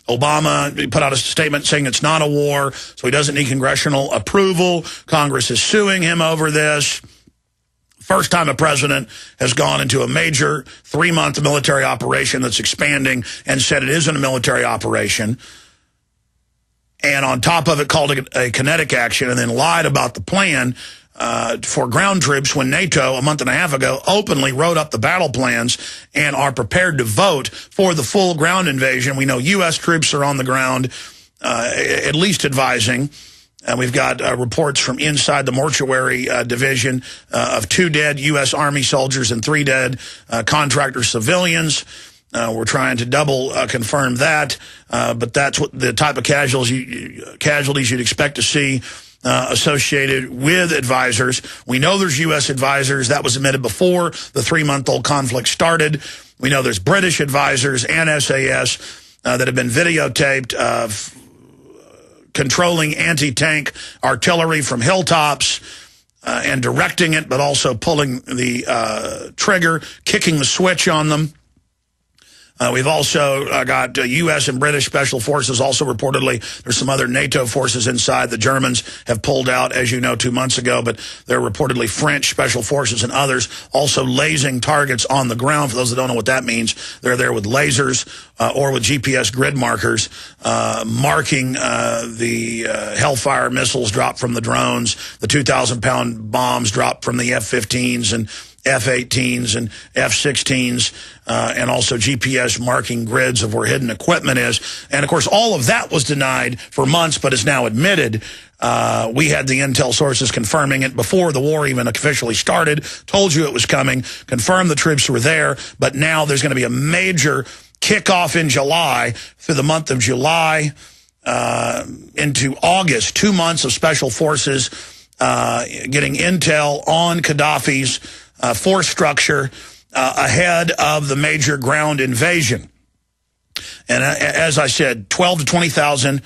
Obama put out a statement saying it's not a war, so he doesn't need congressional approval. Congress is suing him over this. First time a president has gone into a major 3-month military operation that's expanding and said it isn't a military operation. And on top of it, called it a kinetic action and then lied about the plan for ground troops when NATO, a month and a half ago, openly wrote up the battle plans and are prepared to vote for the full ground invasion. We know U.S. troops are on the ground, at least advising. We've got reports from inside the mortuary division of 2 dead U.S. Army soldiers and 3 dead contractor civilians. We're trying to double confirm that, but that's what the type of casualties you'd expect to see associated with advisors. We know there's U.S. advisors. That was admitted before the 3-month-old conflict started. We know there's British advisors and SAS that have been videotaped controlling anti-tank artillery from hilltops and directing it, but also pulling the trigger, kicking the switch on them. We've also got U.S. and British special forces. Also reportedly, there's some other NATO forces inside. The Germans have pulled out, as you know, 2 months ago, but there are reportedly French special forces and others also lasing targets on the ground. For those that don't know what that means, they're there with lasers or with GPS grid markers, marking the Hellfire missiles dropped from the drones, the 2,000-pound bombs dropped from the F-15s and F-18s and F-16s, and also GPS marking grids of where hidden equipment is. And, of course, all of that was denied for months, but is now admitted. We had the intel sources confirming it before the war even officially started, told you it was coming, confirmed the troops were there, but now there's going to be a major kickoff in July through the month of July into August, 2 months of special forces getting intel on Gaddafi's force structure ahead of the major ground invasion. And as I said, 12 to 20,000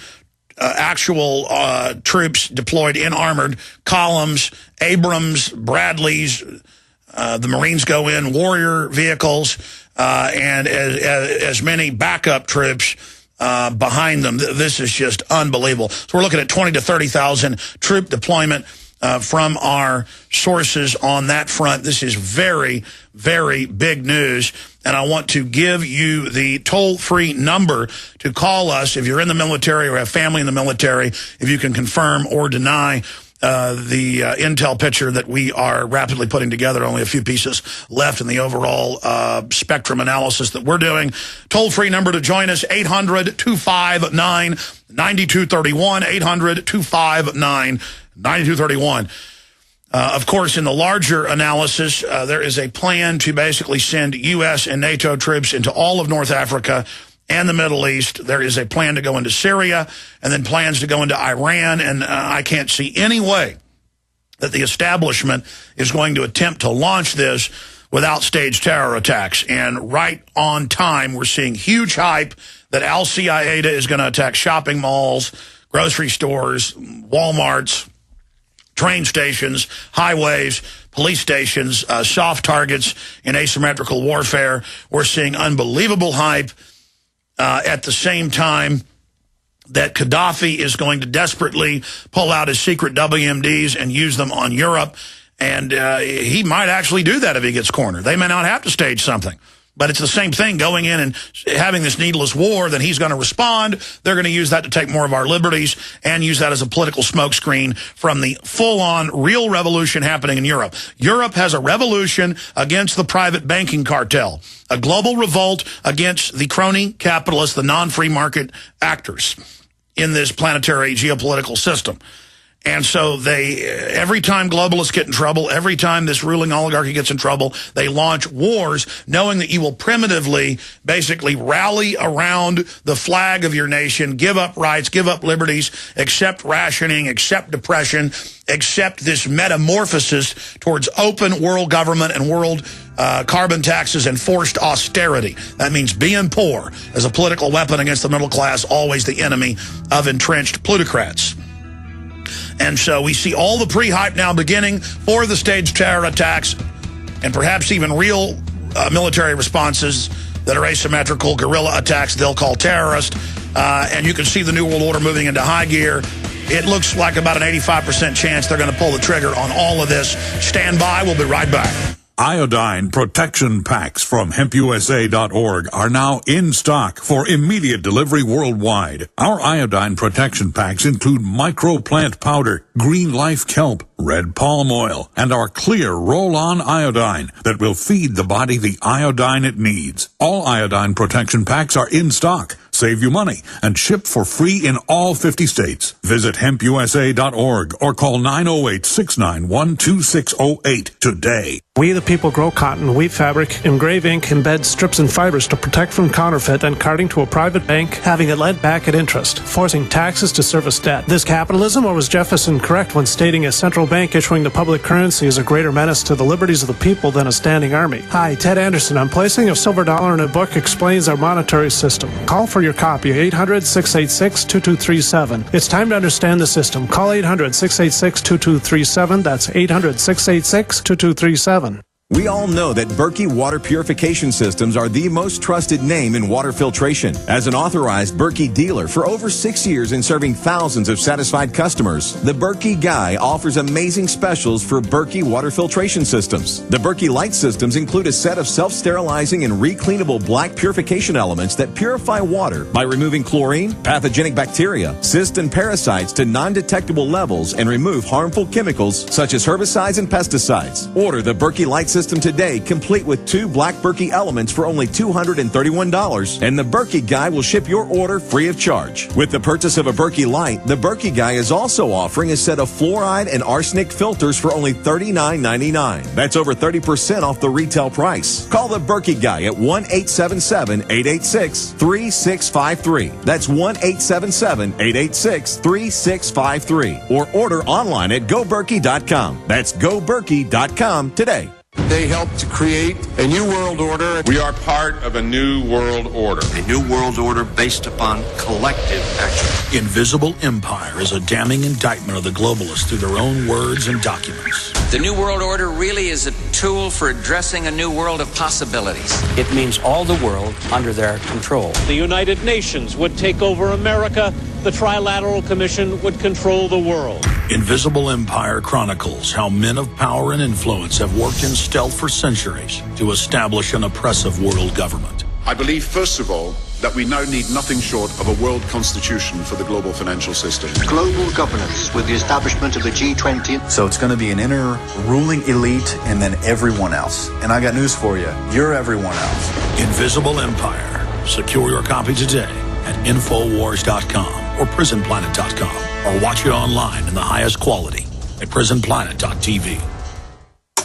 actual troops deployed in armored columns, Abrams, Bradleys, the Marines go in, Warrior vehicles, and as many backup troops behind them. This is just unbelievable. So we're looking at 20 to 30,000 troop deployment from our sources on that front. This is very, very big news. And I want to give you the toll-free number to call us if you're in the military or have family in the military, if you can confirm or deny the intel picture that we are rapidly putting together. Only a few pieces left in the overall spectrum analysis that we're doing. Toll-free number to join us, 800-259-9231, 800-259-9231. Of course, in the larger analysis, there is a plan to basically send U.S. and NATO troops into all of North Africa and the Middle East. There is a plan to go into Syria and then plans to go into Iran. And I can't see any way that the establishment is going to attempt to launch this without staged terror attacks. And right on time, we're seeing huge hype that al-Qaeda is going to attack shopping malls, grocery stores, Walmarts, train stations, highways, police stations, soft targets in asymmetrical warfare. We're seeing unbelievable hype at the same time that Gaddafi is going to desperately pull out his secret WMDs and use them on Europe. And he might actually do that if he gets cornered. They may not have to stage something. But it's the same thing, going in and having this needless war, then he's going to respond. They're going to use that to take more of our liberties and use that as a political smokescreen from the full-on real revolution happening in Europe. Europe has a revolution against the private banking cartel, a global revolt against the crony capitalists, the non-free market actors in this planetary geopolitical system. And so every time globalists get in trouble, every time this ruling oligarchy gets in trouble, they launch wars, knowing that you will primitively basically rally around the flag of your nation, give up rights, give up liberties, accept rationing, accept depression, accept this metamorphosis towards open world government and world carbon taxes and forced austerity. That means being poor as a political weapon against the middle class, always the enemy of entrenched plutocrats. And so we see all the pre-hype now beginning for the staged terror attacks and perhaps even real military responses that are asymmetrical, guerrilla attacks they'll call terrorist. and you can see the New World Order moving into high gear. It looks like about an 85% chance they're going to pull the trigger on all of this. Stand by. We'll be right back. Iodine protection packs from hempusa.org are now in stock for immediate delivery worldwide. Our iodine protection packs include microplant powder, green life kelp, red palm oil, and our clear roll-on iodine that will feed the body the iodine it needs. All iodine protection packs are in stock. Save you money and ship for free in all 50 states. Visit hempusa.org or call 908-691-2608 today. We the people grow cotton, weave fabric, engrave ink, embed strips and fibers to protect from counterfeit and carting to a private bank, having it lent back at interest, forcing taxes to service debt. This capitalism, or was Jefferson correct when stating a central bank issuing the public currency is a greater menace to the liberties of the people than a standing army? Hi, Ted Anderson. I'm placing a silver dollar in a book explains our monetary system. Call for your copy, 800-686-2237. It's time to understand the system. Call 800-686-2237. That's 800-686-2237. We all know that Berkey water purification systems are the most trusted name in water filtration. As an authorized Berkey dealer for over 6 years and serving thousands of satisfied customers, the Berkey Guy offers amazing specials for Berkey water filtration systems. The Berkey Light systems include a set of self-sterilizing and recleanable black purification elements that purify water by removing chlorine, pathogenic bacteria, cysts, and parasites to non-detectable levels and remove harmful chemicals such as herbicides and pesticides. Order the Berkey Light system today, complete with 2 black Berkey elements for only $231, and the Berkey Guy will ship your order free of charge. With the purchase of a Berkey Light, the Berkey Guy is also offering a set of fluoride and arsenic filters for only $39.99. That's over 30% off the retail price. Call the Berkey Guy at 1-877-886-3653. That's 1-877-886-3653. Or order online at goberkey.com. That's goberkey.com today. They helped to create a new world order. We are part of a new world order. A new world order based upon collective action. Invisible Empire is a damning indictment of the globalists through their own words and documents. The new world order really is a tool for addressing a new world of possibilities. It means all the world under their control. The United Nations would take over America. The Trilateral Commission would control the world. Invisible Empire chronicles how men of power and influence have worked in stealth for centuries to establish an oppressive world government. I believe, first of all, that we now need nothing short of a world constitution for the global financial system. Global governance with the establishment of the G20. So it's going to be an inner ruling elite and then everyone else. And I got news for you. You're everyone else. Invisible Empire. Secure your copy today at Infowars.com or PrisonPlanet.com, or watch it online in the highest quality at PrisonPlanet.tv.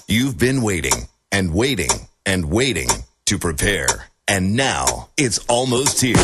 You've been waiting and waiting and waiting to prepare. And now it's almost here.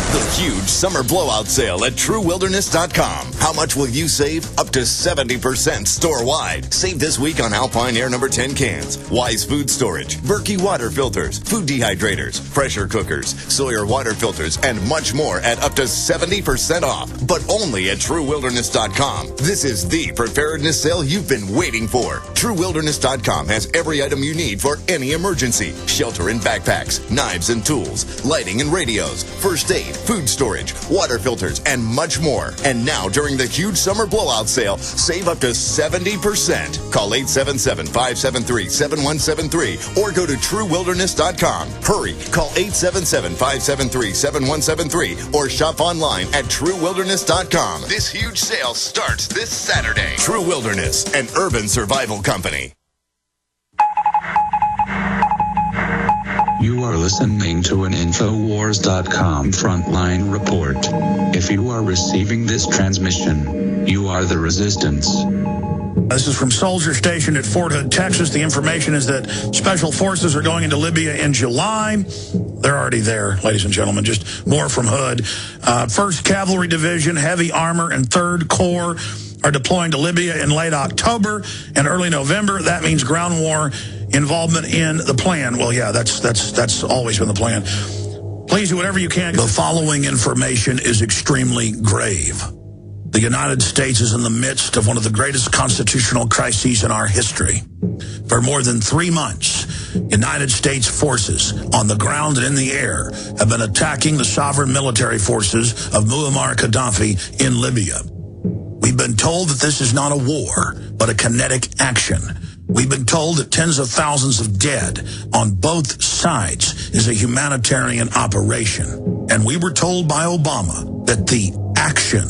The huge summer blowout sale at TrueWilderness.com. How much will you save? Up to 70% store-wide. Save this week on Alpine Air No. 10 cans, Wise Food Storage, Berkey water filters, food dehydrators, pressure cookers, Sawyer water filters, and much more at up to 70% off. But only at TrueWilderness.com. This is the preparedness sale you've been waiting for. TrueWilderness.com has every item you need for any emergency. Shelter and backpacks, knives and tools, lighting and radios, first aid, food storage, water filters, and much more. And now, during the huge summer blowout sale, save up to 70%. Call 877-573-7173 or go to TrueWilderness.com. Hurry, call 877-573-7173 or shop online at TrueWilderness.com. This huge sale starts this Saturday. True Wilderness, an urban survival company. You are listening to an Infowars.com frontline report. If you are receiving this transmission, you are the resistance. This is from Soldier Station at Fort Hood, Texas. The information is that special forces are going into Libya in July. They're already there, ladies and gentlemen. Just more from Hood. 1st Cavalry Division, Heavy Armor, and 3rd Corps are deploying to Libya in late October and early November. That means ground war involvement in the plan. Well, yeah, that's always been the plan. Please do whatever you can. The following information is extremely grave. The United States is in the midst of one of the greatest constitutional crises in our history. For more than 3 months, United States forces on the ground and in the air have been attacking the sovereign military forces of Muammar Gaddafi in Libya. We've been told that this is not a war, but a kinetic action. We've been told that tens of thousands of dead on both sides is a humanitarian operation. And we were told by Obama that the action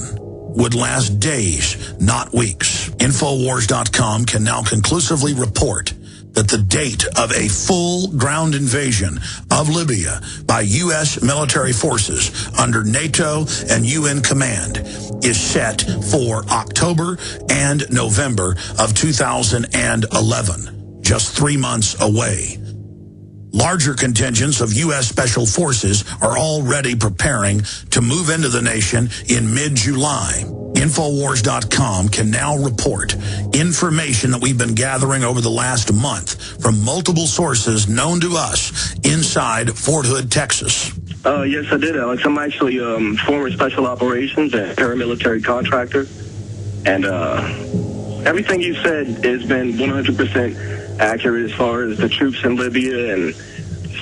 would last days, not weeks. Infowars.com can now conclusively report that the date of a full ground invasion of Libya by U.S. military forces under NATO and UN command is set for October and November of 2011, just 3 months away. Larger contingents of U.S. Special Forces are already preparing to move into the nation in mid-July. Infowars.com can now report information that we've been gathering over the last month from multiple sources known to us inside Fort Hood, Texas. Yes, I did, Alex. I'm actually former special operations and paramilitary contractor. And everything you said has been 100% accurate as far as the troops in Libya and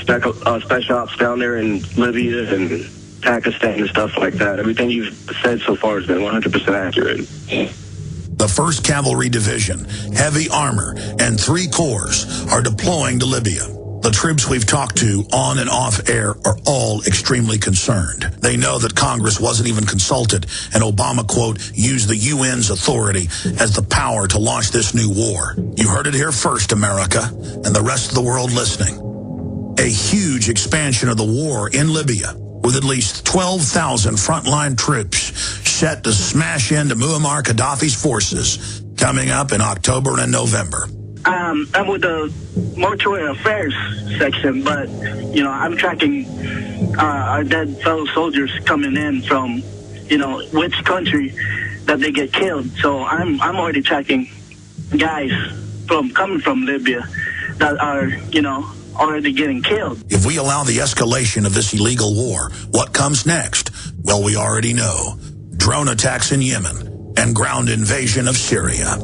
special ops down there in Libya and Pakistan and stuff like that. Everything you've said so far has been 100% accurate. The 1st Cavalry Division, heavy armor, and 3 corps are deploying to Libya. The troops we've talked to on and off air are all extremely concerned. They know that Congress wasn't even consulted, and Obama, quote, used the UN's authority as the power to launch this new war. You heard it here first, America, and the rest of the world listening. A huge expansion of the war in Libya, with at least 12,000 frontline troops set to smash into Muammar Gaddafi's forces coming up in October and November. I'm with the mortuary affairs section, but, you know, I'm tracking our dead fellow soldiers coming in from, you know, which country that they get killed. So I'm already tracking guys coming from Libya that are, you know, already getting killed. If we allow the escalation of this illegal war, what comes next? Well, we already know. Drone attacks in Yemen and ground invasion of Syria.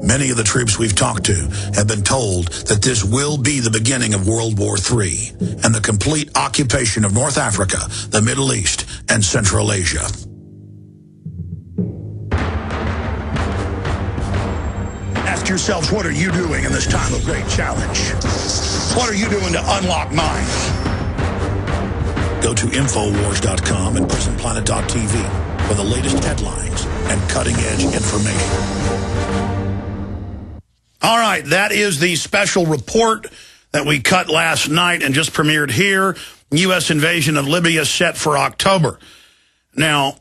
Many of the troops we've talked to have been told that this will be the beginning of World War III and the complete occupation of North Africa, the Middle East, and Central Asia. Ask yourselves, what are you doing in this time of great challenge? What are you doing to unlock minds? Go to Infowars.com and PrisonPlanet.tv for the latest headlines and cutting-edge information. All right, that is the special report that we cut last night and just premiered here. U.S. invasion of Libya set for October. Now,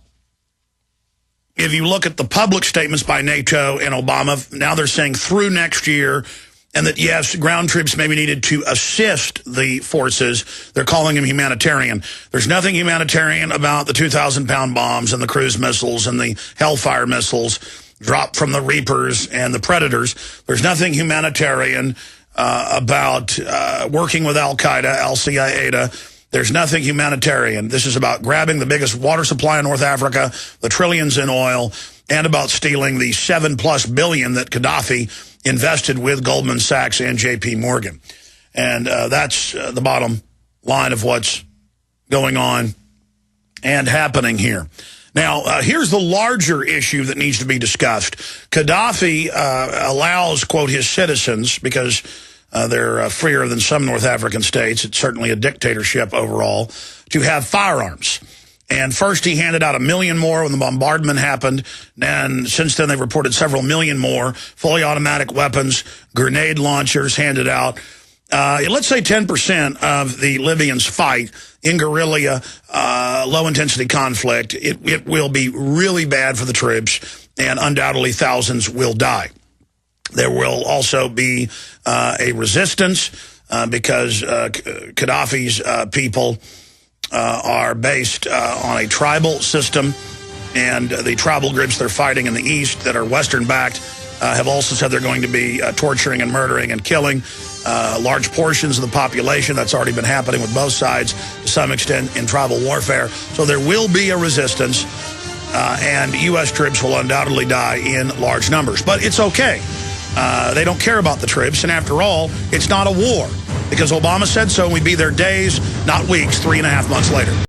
if you look at the public statements by NATO and Obama, now they're saying through next year, and that, yes, ground troops may be needed to assist the forces. They're calling them humanitarian. There's nothing humanitarian about the 2,000-pound bombs and the cruise missiles and the Hellfire missiles dropped from the Reapers and the Predators. There's nothing humanitarian about working with al-Qaeda, al-Qaeda. There's nothing humanitarian. This is about grabbing the biggest water supply in North Africa, the trillions in oil, and about stealing the $7+ billion that Gaddafi invested with Goldman Sachs and J.P. Morgan. And that's the bottom line of what's going on and happening here. Now, here's the larger issue that needs to be discussed. Gaddafi allows, quote, his citizens, because they're freer than some North African states, it's certainly a dictatorship overall, to have firearms. And first he handed out 1 million more when the bombardment happened. And since then they've reported several million more fully automatic weapons, grenade launchers handed out. Let's say 10% of the Libyans fight in guerrilla, low-intensity conflict. It will be really bad for the troops, and undoubtedly thousands will die. There will also be a resistance because Gaddafi's people are based on a tribal system, and the tribal groups they're fighting in the east that are Western-backed have also said they're going to be torturing and murdering and killing large portions of the population. That's already been happening with both sides to some extent in tribal warfare. So there will be a resistance, and U.S. troops will undoubtedly die in large numbers. But it's okay. They don't care about the troops, and after all, it's not a war. because Obama said so, and we'd be there days, not weeks, 3.5 months later.